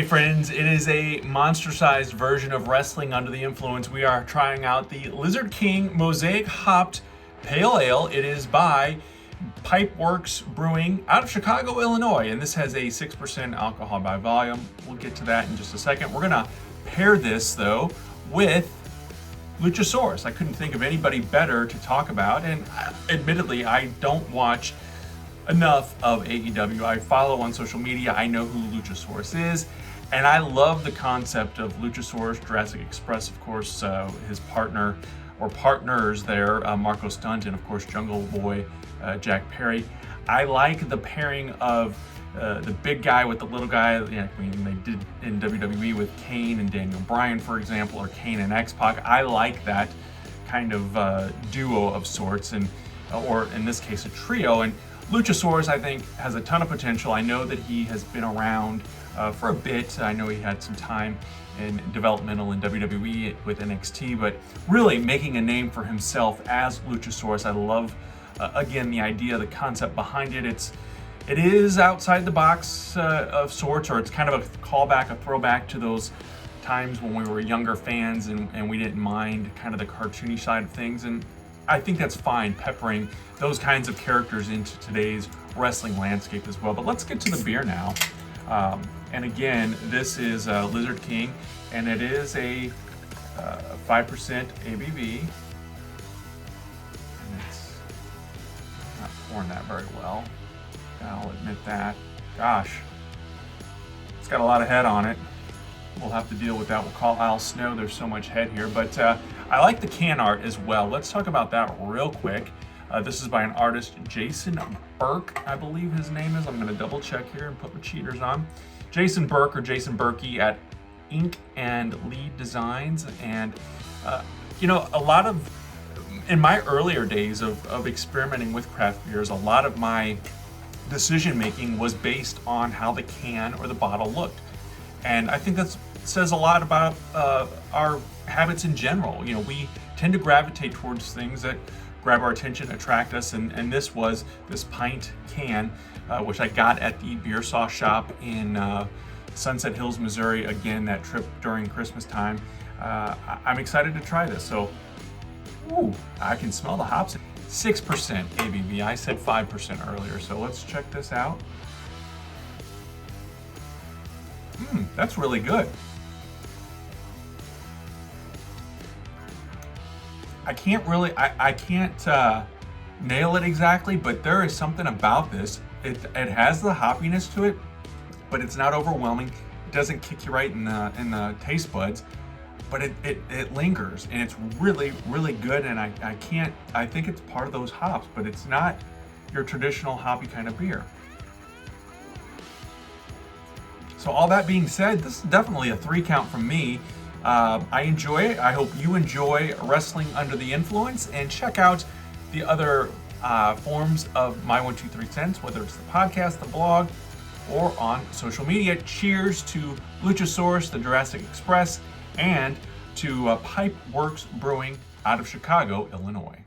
Hey friends, it is a monster-sized version of Wrestling Under the Influence. We are trying out the Lizard King Mosaic Hopped Pale Ale. It is by Pipeworks Brewing out of Chicago, Illinois, and this has a 6% alcohol by volume. We'll get to that in just a second. We're gonna pair this though with Luchasaurus. I couldn't think of anybody better to talk about, and admittedly, I don't watch enough of AEW. I follow on social media. I know who Luchasaurus is, and I love the concept of Luchasaurus, Jurassic Express, of course, his partner or partners there, Marco Stunt, and of course Jungle Boy, Jack Perry. I like the pairing of the big guy with the little guy. I mean, they did in WWE with Kane and Daniel Bryan, for example, or Kane and X-Pac. I like that kind of duo of sorts, and or in this case, a trio. And Luchasaurus, I think, has a ton of potential. I know that he has been around for a bit. I know he had some time in developmental in WWE with NXT, but really making a name for himself as Luchasaurus. I love, again, the idea, the concept behind it. It is outside the box of sorts, or it's kind of a callback, a throwback to those times when we were younger fans and we didn't mind kind of the cartoony side of things. And I think that's fine, peppering those kinds of characters into today's wrestling landscape as well. But let's get to the beer now. And again, this is Lizard King, and it is a 5% ABV. And it's not pouring that very well, I'll admit that. Gosh, it's got a lot of head on it. We'll have to deal with that. We'll call Al Snow. There's so much head here, but I like the can art as well. Let's talk about that real quick. This is by an artist, Jason Burke, I believe his name is. I'm gonna double check here and put my cheaters on. Jason Burke, or Jason Berkey, at Ink and Lead Designs. And you know, a lot of, in my earlier days of experimenting with craft beers, a lot of my decision making was based on how the can or the bottle looked. And I think that says a lot about our habits in general. You know, we tend to gravitate towards things that grab our attention, attract us, and this was this pint can, which I got at the Beer Saw shop in Sunset Hills, Missouri. Again, that trip during Christmas time. I'm excited to try this. So, ooh, I can smell the hops. 6% ABV. I said 5% earlier, so let's check this out. That's really good. I can't really, I can't nail it exactly, but there is something about this. It has the hoppiness to it, but it's not overwhelming. It doesn't kick you right in the taste buds, but it lingers, and it's really, really good. And I think it's part of those hops, but it's not your traditional hoppy kind of beer. So all that being said, this is definitely a 3 count from me. I enjoy it. I hope you enjoy Wrestling Under the Influence, and check out the other forms of My 1, 2, 3 Cents, whether it's the podcast, the blog, or on social media. Cheers to Luchasaurus, the Jurassic Express, and to Pipeworks Brewing out of Chicago, Illinois.